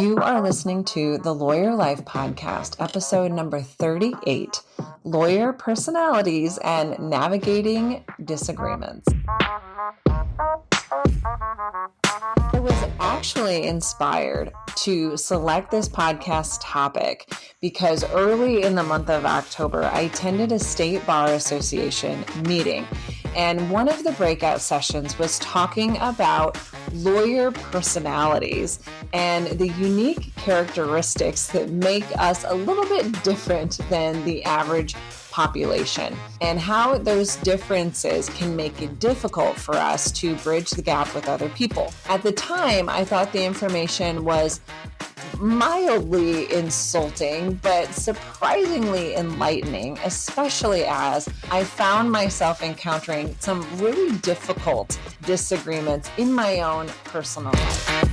You are listening to the Lawyer Life Podcast, episode number 38, Lawyer Personalities and Navigating Disagreements. I was actually inspired to select this podcast topic because early in the month of October, I attended a state bar association meeting, and one of the breakout sessions was talking about lawyer personalities and the unique characteristics that make us a little bit different than the average population, and how those differences can make it difficult for us to bridge the gap with other people. At the time, I thought the information was mildly insulting, but surprisingly enlightening, especially as I found myself encountering some really difficult disagreements in my own personal life.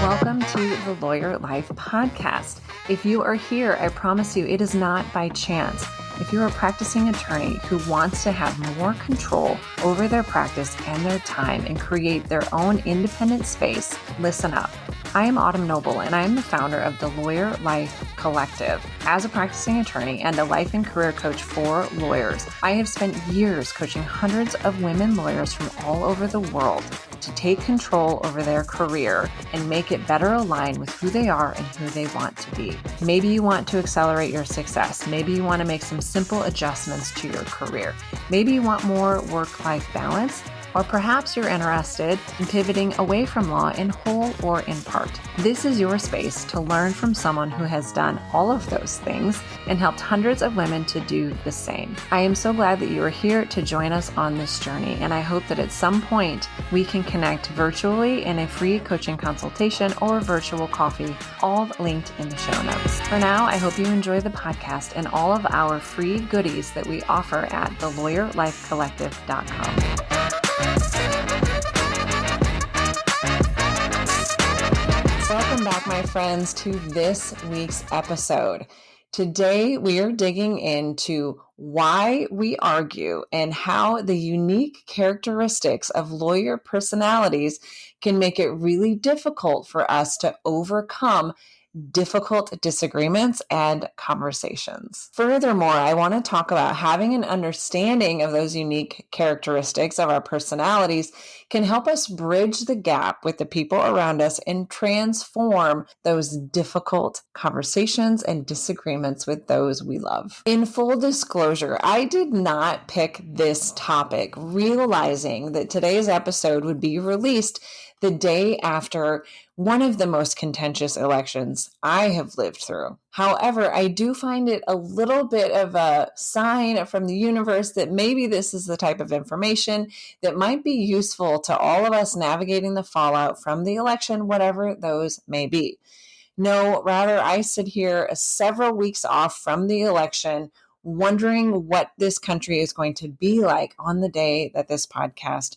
Welcome to the Lawyer Life Podcast. If you are here, I promise you it is not by chance. If you're a practicing attorney who wants to have more control over their practice and their time and create their own independent space, listen up. I am Autumn Noble, and I am the founder of the Lawyer Life Collective. As a practicing attorney and a life and career coach for lawyers, I have spent years coaching hundreds of women lawyers from all over the world to take control over their career and make it better align with who they are and who they want to be. Maybe you want to accelerate your success. Maybe you want to make some simple adjustments to your career. Maybe you want more work-life balance. Or perhaps you're interested in pivoting away from law in whole or in part. This is your space to learn from someone who has done all of those things and helped hundreds of women to do the same. I am so glad that you are here to join us on this journey, and I hope that at some point we can connect virtually in a free coaching consultation or virtual coffee, all linked in the show notes. For now, I hope you enjoy the podcast and all of our free goodies that we offer at thelawyerlifecollective.com. Welcome back, my friends, to this week's episode. Today, we are digging into why we argue and how the unique characteristics of lawyer personalities can make it really difficult for us to overcome difficult disagreements and conversations. Furthermore, I want to talk about having an understanding of those unique characteristics of our personalities can help us bridge the gap with the people around us and transform those difficult conversations and disagreements with those we love. In full disclosure, I did not pick this topic, realizing that today's episode would be released the day after one of the most contentious elections I have lived through. However, I do find it a little bit of a sign from the universe that maybe this is the type of information that might be useful to all of us navigating the fallout from the election, whatever those may be. No, rather, I sit here several weeks off from the election, wondering what this country is going to be like on the day that this podcast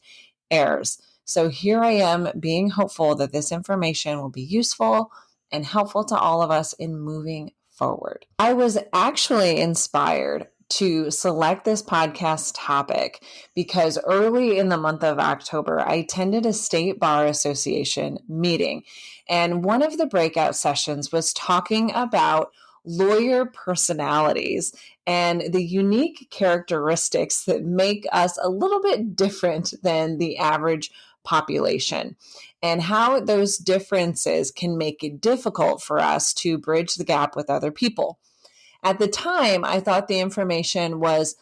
airs. So here I am being hopeful that this information will be useful and helpful to all of us in moving forward. I was actually inspired to select this podcast topic because early in the month of October, I attended a state bar association meeting, and one of the breakout sessions was talking about lawyer personalities and the unique characteristics that make us a little bit different than the average population, and how those differences can make it difficult for us to bridge the gap with other people. At the time, I thought the information was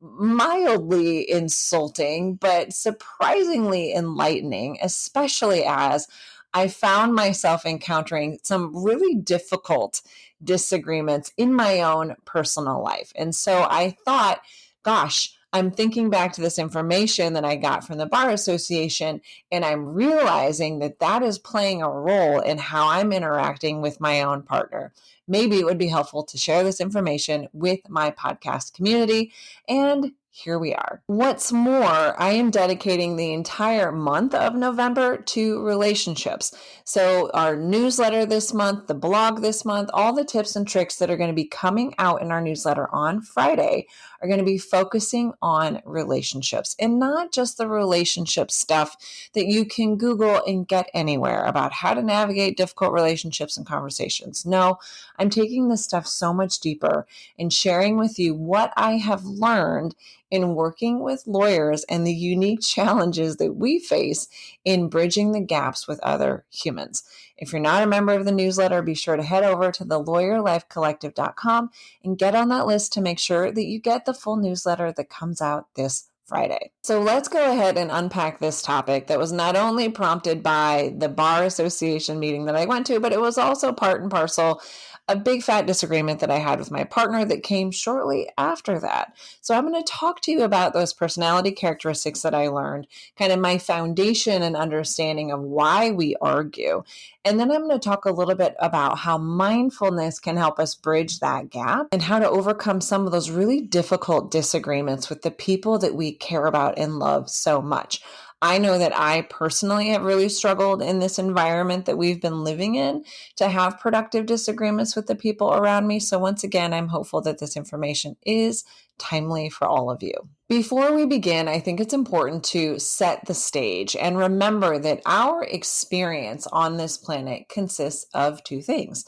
mildly insulting, but surprisingly enlightening, especially as I found myself encountering some really difficult disagreements in my own personal life. And so I thought, gosh, I'm thinking back to this information that I got from the Bar Association, and I'm realizing that that is playing a role in how I'm interacting with my own partner. Maybe it would be helpful to share this information with my podcast community and here we are. What's more, I am dedicating the entire month of November to relationships. So our newsletter this month, the blog this month, all the tips and tricks that are going to be coming out in our newsletter on Friday are going to be focusing on relationships, and not just the relationship stuff that you can Google and get anywhere about how to navigate difficult relationships and conversations. No, I'm taking this stuff so much deeper and sharing with you what I have learned in working with lawyers and the unique challenges that we face in bridging the gaps with other humans. If you're not a member of the newsletter, be sure to head over to thelawyerlifecollective.com and get on that list to make sure that you get the full newsletter that comes out this Friday. So let's go ahead and unpack this topic that was not only prompted by the Bar Association meeting that I went to, but it was also part and parcel a big fat disagreement that I had with my partner that came shortly after that. So I'm going to talk to you about those personality characteristics that I learned, kind of my foundation and understanding of why we argue. And then I'm going to talk a little bit about how mindfulness can help us bridge that gap and how to overcome some of those really difficult disagreements with the people that we care about and love so much. I know that I personally have really struggled in this environment that we've been living in to have productive disagreements with the people around me. So once again, I'm hopeful that this information is timely for all of you. Before we begin, I think it's important to set the stage and remember that our experience on this planet consists of two things.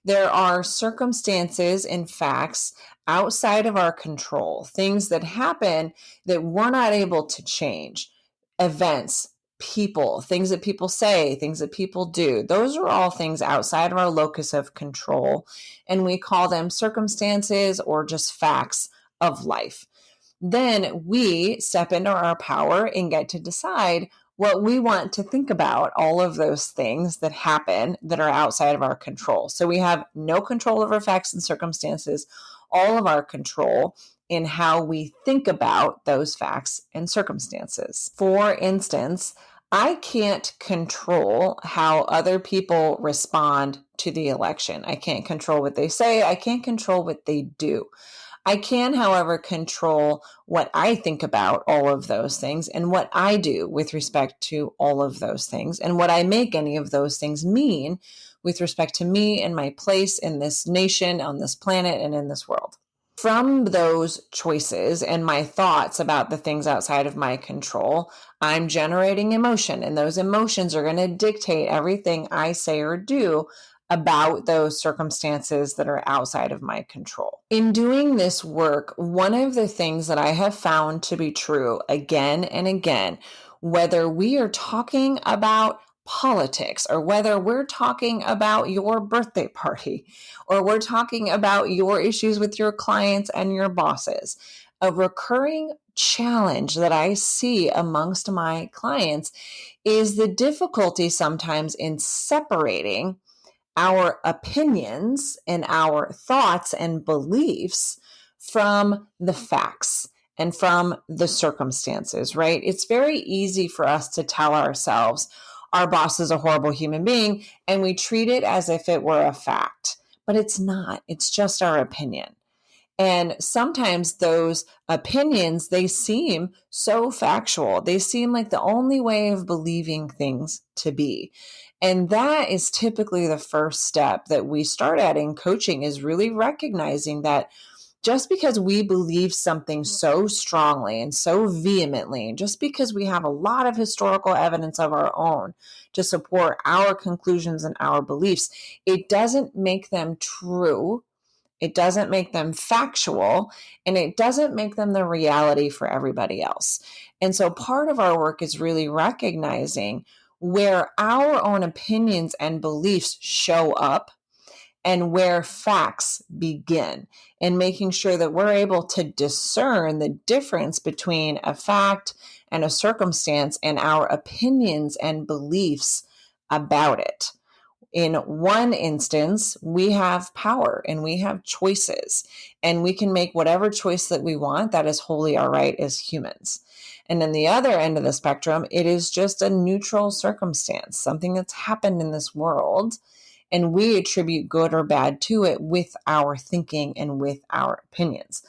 There are circumstances and facts outside of our control, things that happen that we're not able to change. Events, people, things that people say, things that people do. Those are all things outside of our locus of control, and we call them circumstances or just facts of life. Then we step into our power and get to decide what we want to think about all of those things that happen that are outside of our control. So we have no control over facts and circumstances, all of our control in how we think about those facts and circumstances. For instance, I can't control how other people respond to the election. I can't control what they say. I can't control what they do. I can, however, control what I think about all of those things and what I do with respect to all of those things and what I make any of those things mean with respect to me and my place in this nation, on this planet, and in this world. From those choices and my thoughts about the things outside of my control, I'm generating emotion, and those emotions are going to dictate everything I say or do about those circumstances that are outside of my control. In doing this work, one of the things that I have found to be true again and again, whether we are talking about politics or whether we're talking about your birthday party or we're talking about your issues with your clients and your bosses, a recurring challenge that I see amongst my clients is the difficulty sometimes in separating our opinions and our thoughts and beliefs from the facts and from the circumstances, right? It's very easy for us to tell ourselves our boss is a horrible human being, and we treat it as if it were a fact, but it's not. It's just our opinion. And sometimes those opinions, they seem so factual. They seem like the only way of believing things to be. And that is typically the first step that we start at in coaching, is really recognizing that just because we believe something so strongly and so vehemently, and just because we have a lot of historical evidence of our own to support our conclusions and our beliefs, it doesn't make them true. It doesn't make them factual, and it doesn't make them the reality for everybody else. And so part of our work is really recognizing where our own opinions and beliefs show up and where facts begin, and making sure that we're able to discern the difference between a fact and a circumstance and our opinions and beliefs about it. In one instance, we have power and we have choices, and we can make whatever choice that we want. That is wholly our right as humans. And then the other end of the spectrum, it is just a neutral circumstance, something that's happened in this world, and we attribute good or bad to it with our thinking and with our opinions.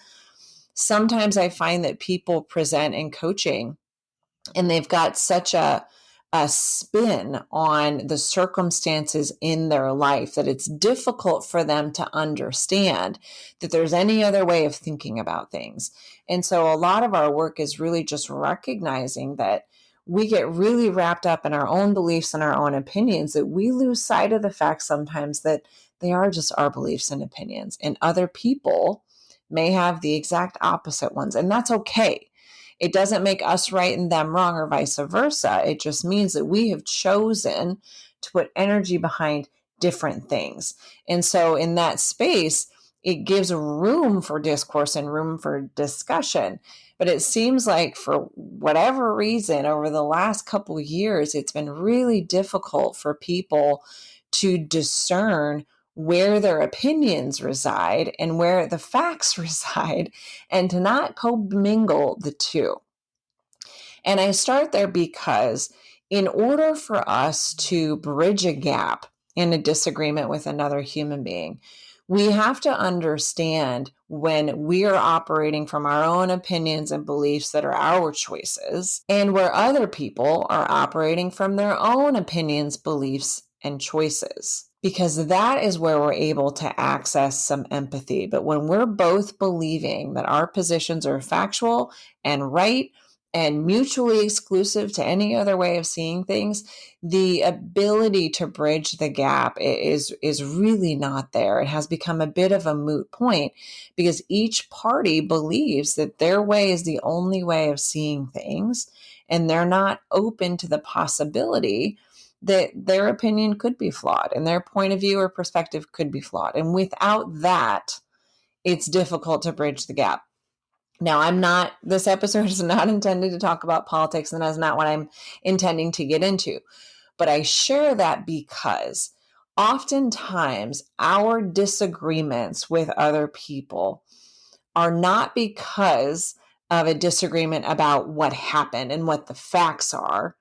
Sometimes I find that people present in coaching and they've got such a spin on the circumstances in their life that it's difficult for them to understand that there's any other way of thinking about things. And so a lot of our work is really just recognizing that we get really wrapped up in our own beliefs and our own opinions that we lose sight of the fact sometimes that they are just our beliefs and opinions, and other people may have the exact opposite ones, and that's okay. It doesn't make us right and them wrong or vice versa. It just means that we have chosen to put energy behind different things. And so in that space, it gives room for discourse and room for discussion. But it seems like for whatever reason, over the last couple of years, it's been really difficult for people to discern where their opinions reside and where the facts reside, and to not commingle the two. And I start there because in order for us to bridge a gap in a disagreement with another human being, we have to understand when we are operating from our own opinions and beliefs that are our choices, and where other people are operating from their own opinions, beliefs, and choices. Because that is where we're able to access some empathy. But when we're both believing that our positions are factual and right and mutually exclusive to any other way of seeing things, the ability to bridge the gap is really not there. It has become a bit of a moot point because each party believes that their way is the only way of seeing things, and they're not open to the possibility that their opinion could be flawed and their point of view or perspective could be flawed. And without that, it's difficult to bridge the gap. Now, this episode is not intended to talk about politics, and that's not what I'm intending to get into. But I share that because oftentimes our disagreements with other people are not because of a disagreement about what happened and what the facts are.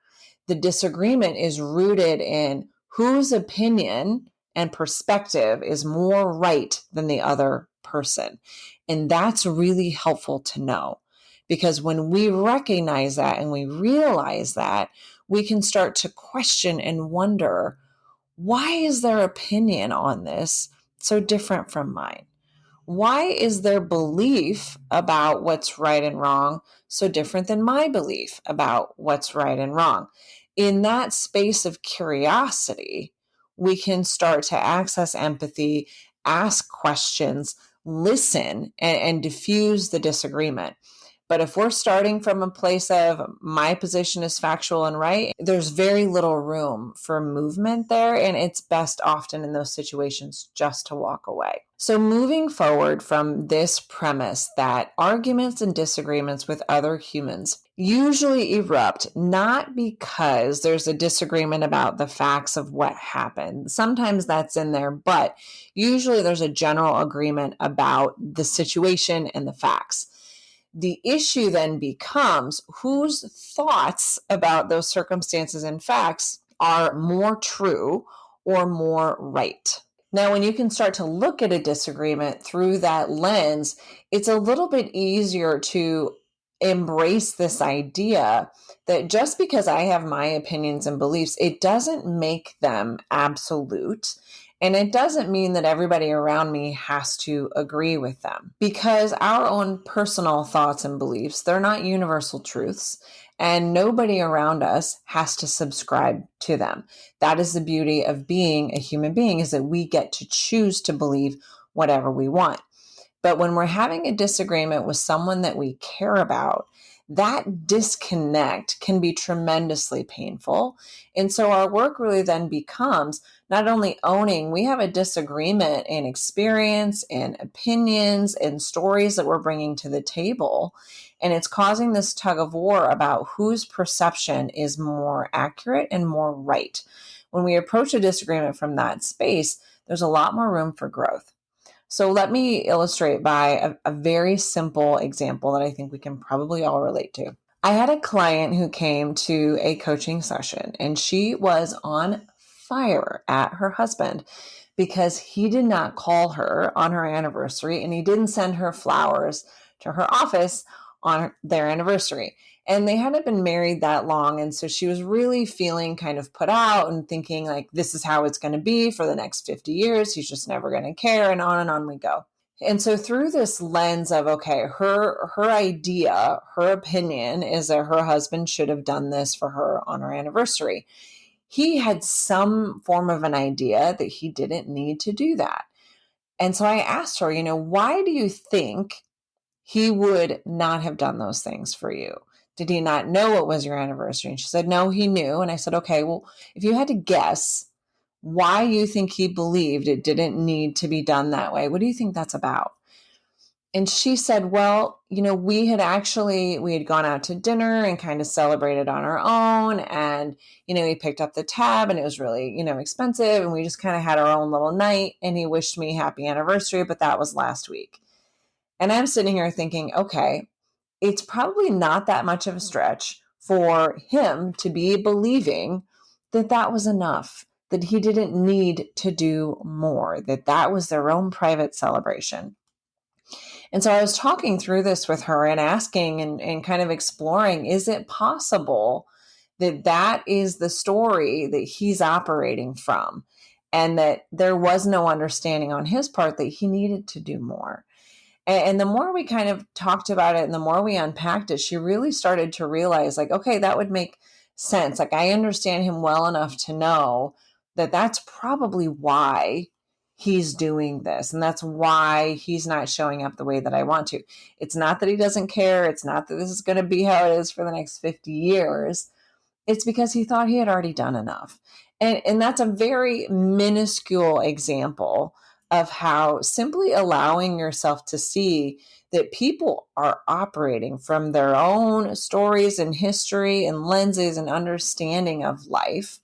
The disagreement is rooted in whose opinion and perspective is more right than the other person. And that's really helpful to know, because when we recognize that and we realize that, we can start to question and wonder, why is their opinion on this so different from mine? Why is their belief about what's right and wrong so different than my belief about what's right and wrong? In that space of curiosity, we can start to access empathy, ask questions, listen, and diffuse the disagreement. But if we're starting from a place of my position is factual and right, there's very little room for movement there. And it's best often in those situations just to walk away. So moving forward from this premise that arguments and disagreements with other humans usually erupt not because there's a disagreement about the facts of what happened. Sometimes that's in there, but usually there's a general agreement about the situation and the facts. The issue then becomes whose thoughts about those circumstances and facts are more true or more right. Now, when you can start to look at a disagreement through that lens, it's a little bit easier to embrace this idea that just because I have my opinions and beliefs, it doesn't make them absolute. And it doesn't mean that everybody around me has to agree with them, because our own personal thoughts and beliefs, they're not universal truths, and nobody around us has to subscribe to them. That is the beauty of being a human being, is that we get to choose to believe whatever we want. But when we're having a disagreement with someone that we care about, that disconnect can be tremendously painful. And so our work really then becomes not only owning we have a disagreement in experience and opinions and stories that we're bringing to the table, and it's causing this tug of war about whose perception is more accurate and more right. When we approach a disagreement from that space, there's a lot more room for growth. So let me illustrate by a very simple example that I think we can probably all relate to. I had a client who came to a coaching session, and she was on fire at her husband because he did not call her on her anniversary and he didn't send her flowers to her office on their anniversary. And they hadn't been married that long. And so she was really feeling kind of put out and thinking like, this is how it's going to be for the next 50 years. He's just never going to care. And on we go. And so through this lens of, okay, her idea, her opinion is that her husband should have done this for her on her anniversary. He had some form of an idea that he didn't need to do that. And so I asked her, why do you think he would not have done those things for you? Did he not know it was your anniversary? And she said, no, he knew. And I said, okay, well, if you had to guess why you think he believed it didn't need to be done that way, what do you think that's about? And she said, well, we had gone out to dinner and kind of celebrated on our own. And, he picked up the tab and it was really, expensive. And we just kind of had our own little night and he wished me happy anniversary, but that was last week. And I'm sitting here thinking, okay, it's probably not that much of a stretch for him to be believing that that was enough, that he didn't need to do more, that was their own private celebration. And so I was talking through this with her and asking and kind of exploring, is it possible that that is the story that he's operating from and that there was no understanding on his part that he needed to do more? And the more we kind of talked about it and the more we unpacked it, she really started to realize like, okay, that would make sense. Like I understand him well enough to know that that's probably why he's doing this. And that's why he's not showing up the way that I want to. It's not that he doesn't care. It's not that this is going to be how it is for the next 50 years. It's because he thought he had already done enough. And that's a very minuscule example of how simply allowing yourself to see that people are operating from their own stories and history and lenses and understanding of life,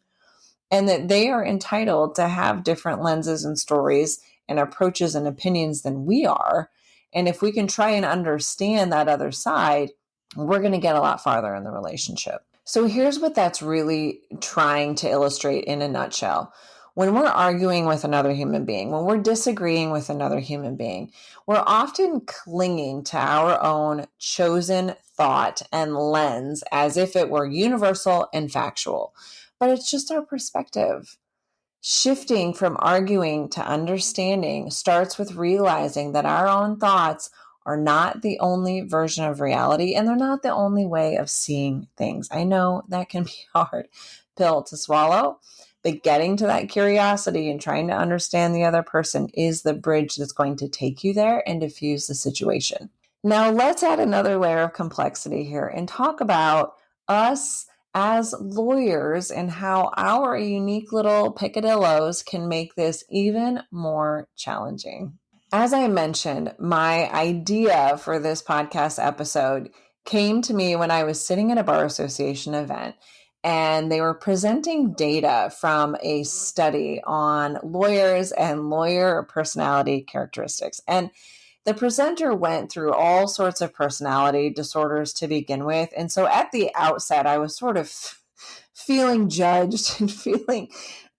and that they are entitled to have different lenses and stories and approaches and opinions than we are. And if we can try and understand that other side, we're going to get a lot farther in the relationship. So here's what that's really trying to illustrate in a nutshell. When we're arguing with another human being, when we're disagreeing with another human being, we're often clinging to our own chosen thought and lens as if it were universal and factual. But it's just our perspective. Shifting from arguing to understanding starts with realizing that our own thoughts are not the only version of reality and they're not the only way of seeing things. I know that can be a hard pill to swallow, but getting to that curiosity and trying to understand the other person is the bridge that's going to take you there and diffuse the situation. Now, let's add another layer of complexity here and talk about us as lawyers and how our unique little picadillos can make this even more challenging. As I mentioned, my idea for this podcast episode came to me when I was sitting at a bar association event and they were presenting data from a study on lawyers and lawyer personality characteristics. And the presenter went through all sorts of personality disorders to begin with. And so at the outset, I was sort of feeling judged and feeling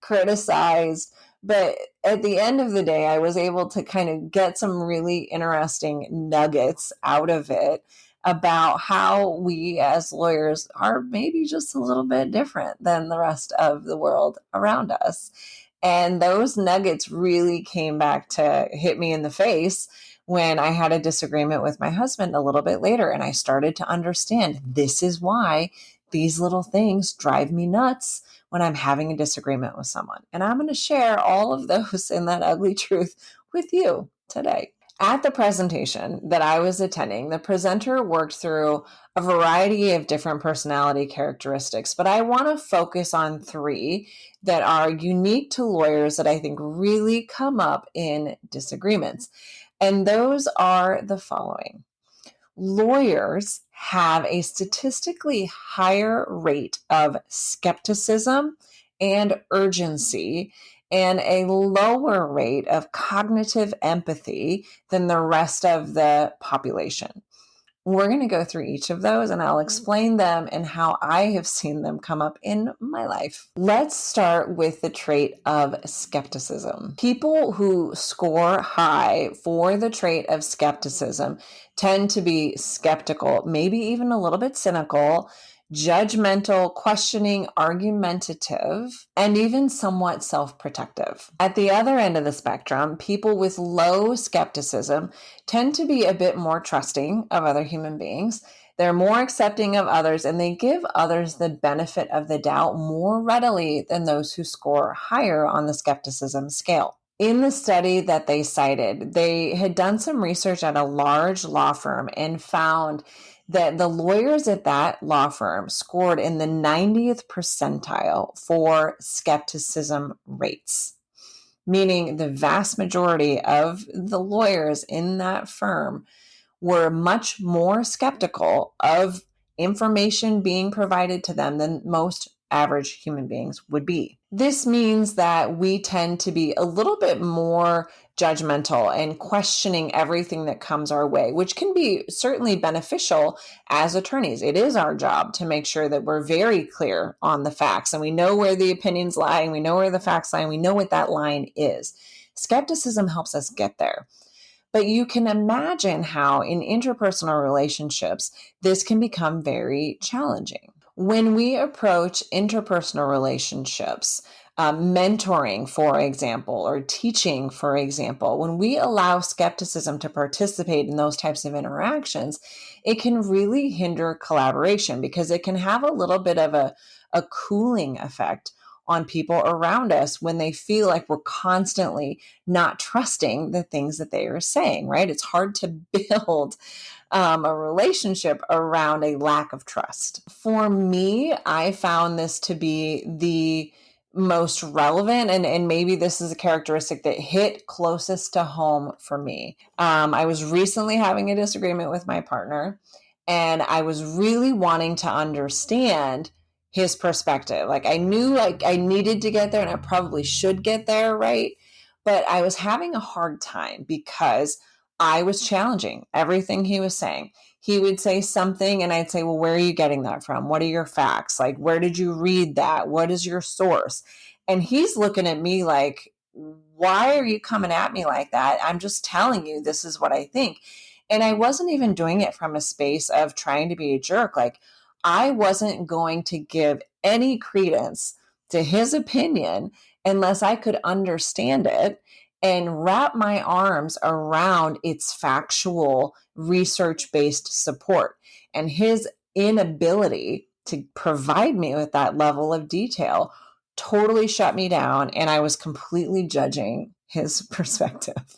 criticized. But at the end of the day, I was able to kind of get some really interesting nuggets out of it about how we as lawyers are maybe just a little bit different than the rest of the world around us. And those nuggets really came back to hit me in the face when I had a disagreement with my husband a little bit later. And I started to understand this is why these little things drive me nuts when I'm having a disagreement with someone. And I'm going to share all of those in that ugly truth with you today. At the presentation that I was attending, the presenter worked through a variety of different personality characteristics, but I want to focus on 3 that are unique to lawyers that I think really come up in disagreements. And those are the following. Lawyers have a statistically higher rate of skepticism and urgency and a lower rate of cognitive empathy than the rest of the population. We're going to go through each of those and I'll explain them and how I have seen them come up in my life. Let's start with the trait of skepticism. People who score high for the trait of skepticism tend to be skeptical, maybe even a little bit cynical, judgmental, questioning, argumentative, and even somewhat self-protective. At the other end of the spectrum, people with low skepticism tend to be a bit more trusting of other human beings. They're more accepting of others, and they give others the benefit of the doubt more readily than those who score higher on the skepticism scale. In the study that they cited, they had done some research at a large law firm and found that the lawyers at that law firm scored in the 90th percentile for skepticism rates, meaning the vast majority of the lawyers in that firm were much more skeptical of information being provided to them than most average human beings would be. This means that we tend to be a little bit more judgmental and questioning everything that comes our way, which can be certainly beneficial as attorneys. It is our job to make sure that we're very clear on the facts and we know where the opinions lie and we know where the facts lie and we know what that line is. Skepticism helps us get there. But you can imagine how in interpersonal relationships, this can become very challenging. When we approach interpersonal relationships, mentoring, for example, or teaching, for example, when we allow skepticism to participate in those types of interactions, it can really hinder collaboration because it can have a little bit of a cooling effect on people around us when they feel like we're constantly not trusting the things that they are saying, right? It's hard to build a relationship around a lack of trust. For me, I found this to be the most relevant, and maybe this is a characteristic that hit closest to home for me. I was recently having a disagreement with my partner, and I was really wanting to understand his perspective. Like I knew like I needed to get there and I probably should get there, right? But I was having a hard time because I was challenging everything he was saying. He would say something and I'd say, well, where are you getting that from? What are your facts? Like, where did you read that? What is your source? And he's looking at me like, why are you coming at me like that? I'm just telling you, this is what I think. And I wasn't even doing it from a space of trying to be a jerk. Like, I wasn't going to give any credence to his opinion unless I could understand it and wrap my arms around its factual, research-based support. And his inability to provide me with that level of detail totally shut me down, and I was completely judging his perspective.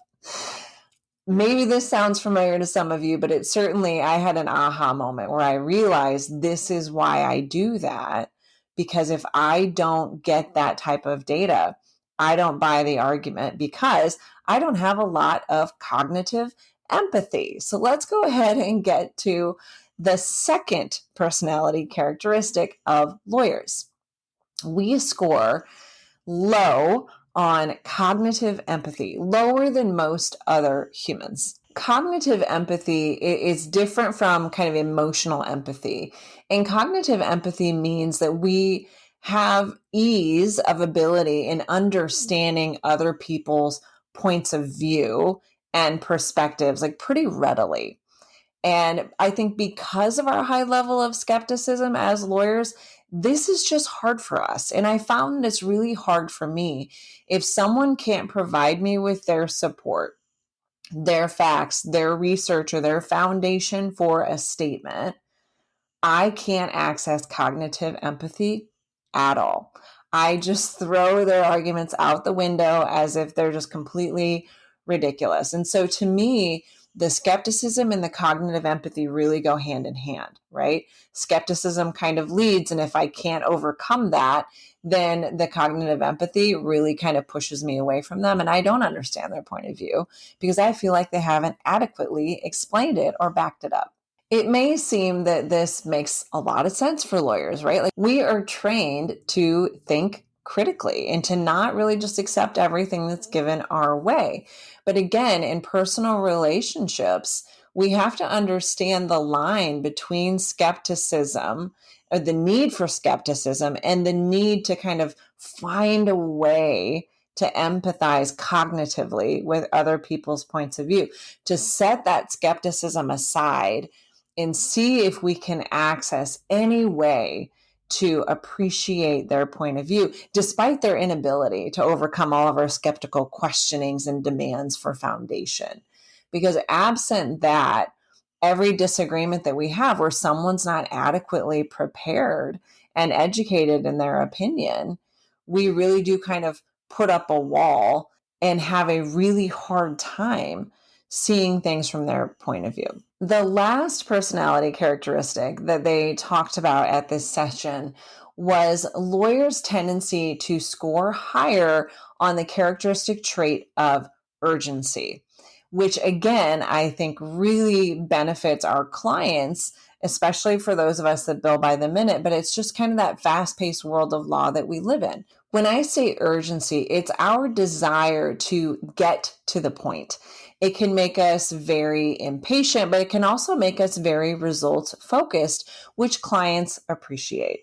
Maybe this sounds familiar to some of you, but it certainly, I had an aha moment where I realized this is why I do that. Because if I don't get that type of data, I don't buy the argument because I don't have a lot of cognitive empathy. So let's go ahead and get to the second personality characteristic of lawyers. We score low on cognitive empathy, lower than most other humans. Cognitive empathy is different from kind of emotional empathy. And cognitive empathy means that we have ease of ability in understanding other people's points of view and perspectives, like pretty readily. And I think because of our high level of skepticism as lawyers, this is just hard for us. And I found it's really hard for me. If someone can't provide me with their support, their facts, their research, or their foundation for a statement, I can't access cognitive empathy at all. I just throw their arguments out the window as if they're just completely ridiculous. And so to me, the skepticism and the cognitive empathy really go hand in hand, right? Skepticism kind of leads, and if I can't overcome that, then the cognitive empathy really kind of pushes me away from them. And I don't understand their point of view because I feel like they haven't adequately explained it or backed it up. It may seem that this makes a lot of sense for lawyers, right? Like we are trained to think critically and to not really just accept everything that's given our way. But again, in personal relationships, we have to understand the line between skepticism, or the need for skepticism, and the need to kind of find a way to empathize cognitively with other people's points of view, to set that skepticism aside and see if we can access any way to appreciate their point of view, despite their inability to overcome all of our skeptical questionings and demands for foundation. Because absent that, every disagreement that we have where someone's not adequately prepared and educated in their opinion, we really do kind of put up a wall and have a really hard time seeing things from their point of view. The last personality characteristic that they talked about at this session was lawyers' tendency to score higher on the characteristic trait of urgency, which again, I think really benefits our clients, especially for those of us that bill by the minute, but it's just kind of that fast-paced world of law that we live in. When I say urgency, it's our desire to get to the point. It can make us very impatient, but it can also make us very results focused, which clients appreciate.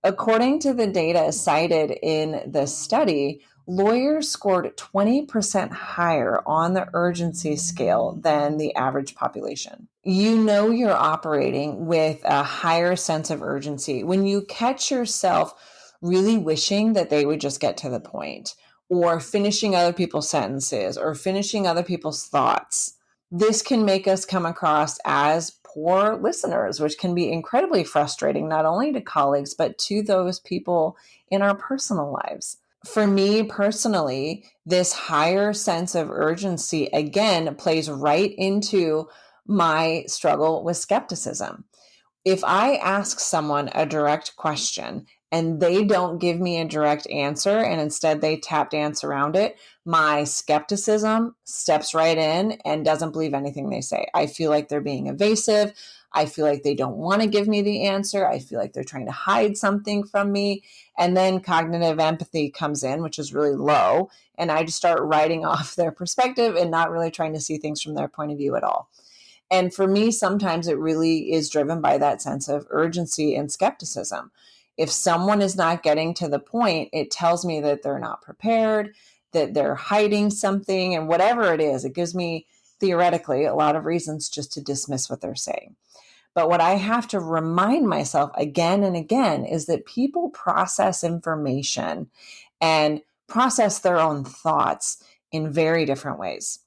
According to the data cited in the study, lawyers scored 20% higher on the urgency scale than the average population. You know you're operating with a higher sense of urgency when you catch yourself really wishing that they would just get to the point, or finishing other people's sentences, or finishing other people's thoughts. This can make us come across as poor listeners, which can be incredibly frustrating, not only to colleagues, but to those people in our personal lives. For me personally, this higher sense of urgency, again, plays right into my struggle with skepticism. If I ask someone a direct question and they don't give me a direct answer and instead they tap dance around it, my skepticism steps right in and doesn't believe anything they say. I feel like they're being evasive. I feel like they don't want to give me the answer. I feel like they're trying to hide something from me. And then cognitive empathy comes in, which is really low. And I just start writing off their perspective and not really trying to see things from their point of view at all. And for me, sometimes it really is driven by that sense of urgency and skepticism. If someone is not getting to the point, it tells me that they're not prepared, that they're hiding something, and whatever it is, it gives me theoretically a lot of reasons just to dismiss what they're saying. But what I have to remind myself again and again is that people process information and process their own thoughts in very different ways.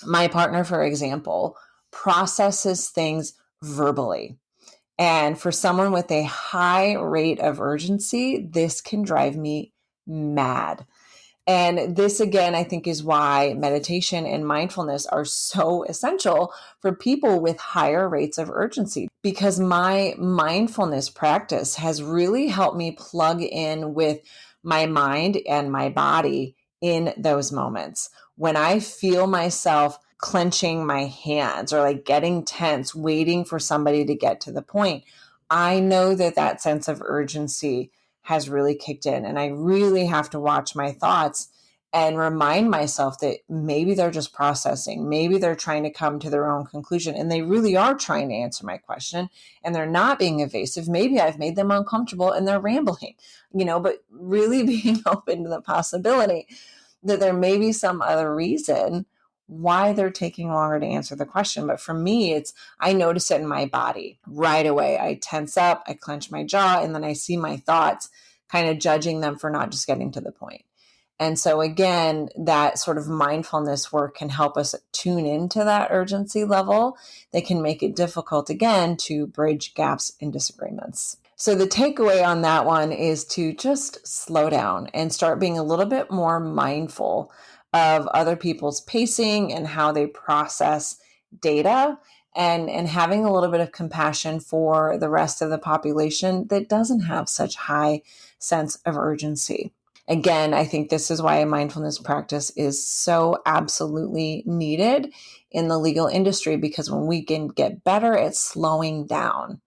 My partner, for example, processes things verbally. And for someone with a high rate of urgency, this can drive me mad. And this, again, I think is why meditation and mindfulness are so essential for people with higher rates of urgency, because my mindfulness practice has really helped me plug in with my mind and my body in those moments. When I feel myself clenching my hands or like getting tense, waiting for somebody to get to the point, I know that that sense of urgency has really kicked in. And I really have to watch my thoughts and remind myself that maybe they're just processing. Maybe they're trying to come to their own conclusion and they really are trying to answer my question and they're not being evasive. Maybe I've made them uncomfortable and they're rambling, but really being open to the possibility that there may be some other reason why they're taking longer to answer the question. But for me, I notice it in my body right away. I tense up, I clench my jaw, and then I see my thoughts kind of judging them for not just getting to the point. And so again, that sort of mindfulness work can help us tune into that urgency level. They can make it difficult, again, to bridge gaps in disagreements. So the takeaway on that one is to just slow down and start being a little bit more mindful of other people's pacing and how they process data, and having a little bit of compassion for the rest of the population that doesn't have such high sense of urgency. Again, I think this is why a mindfulness practice is so absolutely needed in the legal industry, because when we can get better at slowing down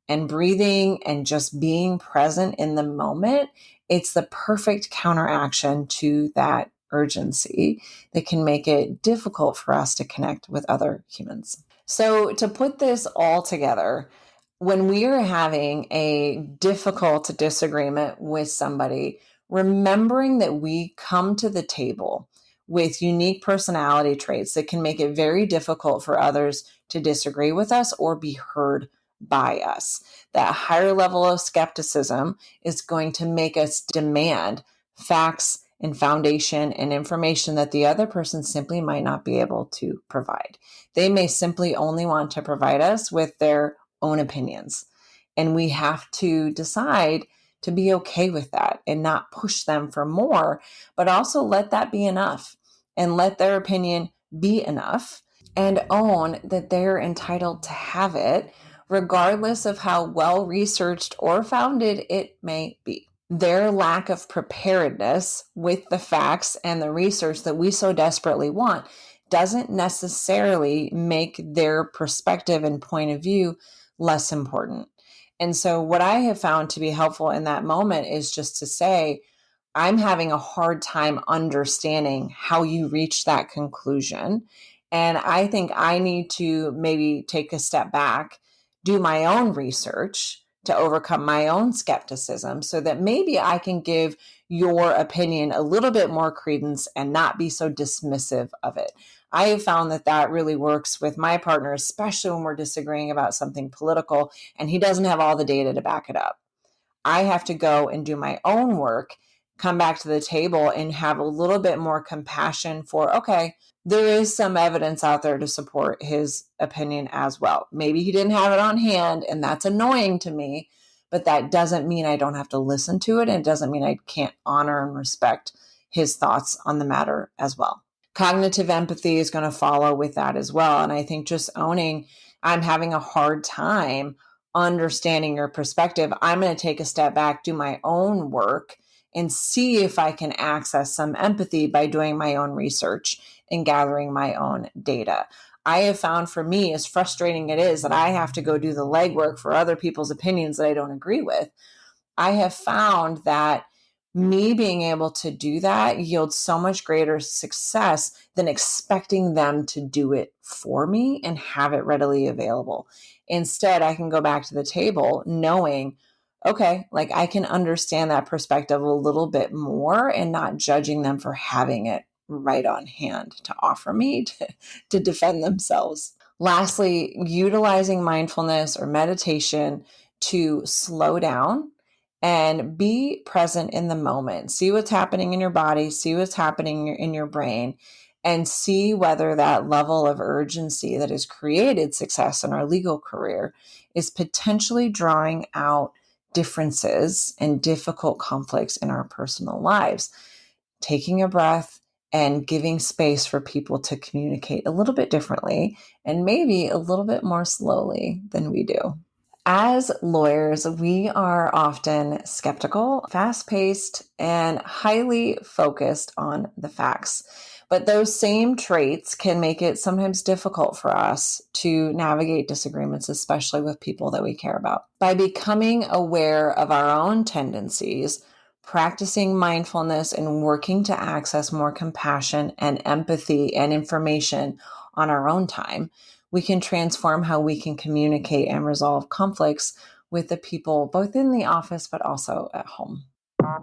and breathing and just being present in the moment, it's the perfect counteraction to that urgency that can make it difficult for us to connect with other humans. So to put this all together, when we are having a difficult disagreement with somebody, remembering that we come to the table with unique personality traits that can make it very difficult for others to disagree with us or be heard by us. That higher level of skepticism is going to make us demand facts and foundation and information that the other person simply might not be able to provide. They may simply only want to provide us with their own opinions. And we have to decide to be okay with that and not push them for more, but also let that be enough and let their opinion be enough and own that they're entitled to have it, regardless of how well researched or founded it may be. Their lack of preparedness with the facts and the research that we so desperately want doesn't necessarily make their perspective and point of view less important. And so what I have found to be helpful in that moment is just to say, I'm having a hard time understanding how you reached that conclusion. And I think I need to maybe take a step back, do my own research to overcome my own skepticism so that maybe I can give your opinion a little bit more credence and not be so dismissive of it. I have found that that really works with my partner, especially when we're disagreeing about something political and he doesn't have all the data to back it up. I have to go and do my own work, come back to the table and have a little bit more compassion for, okay, there is some evidence out there to support his opinion as well. Maybe he didn't have it on hand and that's annoying to me, but that doesn't mean I don't have to listen to it. And it doesn't mean I can't honor and respect his thoughts on the matter as well. Cognitive empathy is going to follow with that as well. And I think just owning, I'm having a hard time understanding your perspective. I'm going to take a step back, do my own work, and see if I can access some empathy by doing my own research and gathering my own data. I have found for me, as frustrating it is that I have to go do the legwork for other people's opinions that I don't agree with, I have found that me being able to do that yields so much greater success than expecting them to do it for me and have it readily available. Instead, I can go back to the table knowing, okay, like I can understand that perspective a little bit more and not judging them for having it right on hand to offer me to defend themselves. Lastly, utilizing mindfulness or meditation to slow down and be present in the moment. See what's happening in your body, see what's happening in your brain, and see whether that level of urgency that has created success in our legal career is potentially drawing out differences and difficult conflicts in our personal lives. Taking a breath and giving space for people to communicate a little bit differently and maybe a little bit more slowly than we do. As lawyers, we are often skeptical, fast-paced, and highly focused on the facts. But those same traits can make it sometimes difficult for us to navigate disagreements, especially with people that we care about. By becoming aware of our own tendencies, practicing mindfulness, and working to access more compassion and empathy and information on our own time, we can transform how we can communicate and resolve conflicts with the people both in the office but also at home.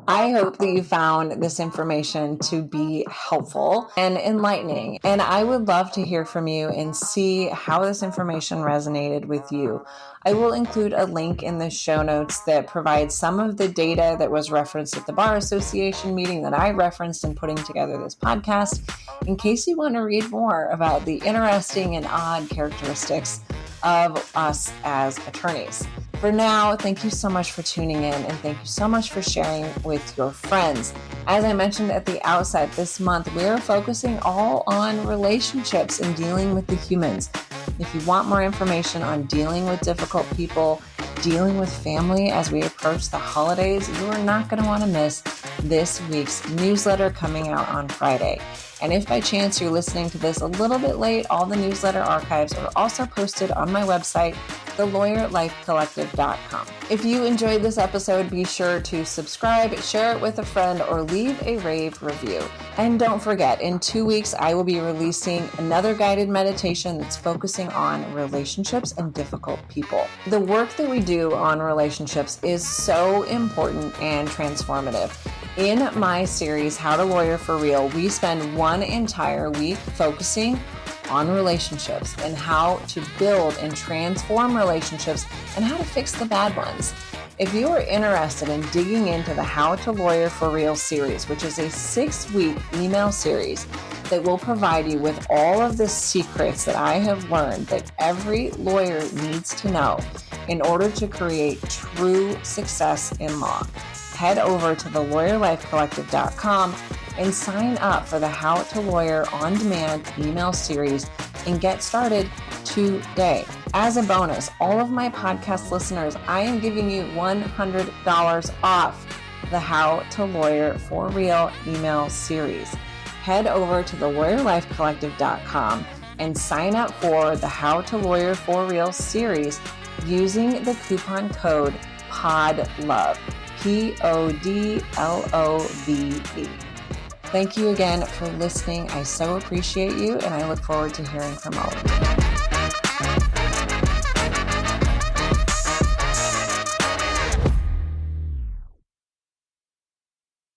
I hope that you found this information to be helpful and enlightening. And I would love to hear from you and see how this information resonated with you. I will include a link in the show notes that provides some of the data that was referenced at the Bar Association meeting that I referenced in putting together this podcast, in case you want to read more about the interesting and odd characteristics of us as attorneys. For now, thank you so much for tuning in and thank you so much for sharing with your friends. As I mentioned at the outset, this month we're focusing all on relationships and dealing with the humans. If you want more information on dealing with difficult people, dealing with family as we approach the holidays, you are not going to want to miss this week's newsletter coming out on Friday. And if by chance you're listening to this a little bit late, all the newsletter archives are also posted on my website, thelawyerlifecollective.com. If you enjoyed this episode, be sure to subscribe, share it with a friend, or leave a rave review. And don't forget, in 2 weeks, I will be releasing another guided meditation that's focusing on relationships and difficult people. The work that we do on relationships is so important and transformative. In my series, How to Lawyer for Real, we spend one entire week focusing on relationships and how to build and transform relationships and how to fix the bad ones. If you are interested in digging into the How to Lawyer for Real series, which is a 6-week email series that will provide you with all of the secrets that I have learned that every lawyer needs to know in order to create true success in law, head over to thelawyerlifecollective.com and sign up for the How to Lawyer On Demand email series and get started today. As a bonus, all of my podcast listeners, I am giving you $100 off the How to Lawyer for Real email series. Head over to thelawyerlifecollective.com and sign up for the How to Lawyer for Real series using the coupon code PODLOVE, PODLOVE. Thank you again for listening. I so appreciate you, and I look forward to hearing from all of you.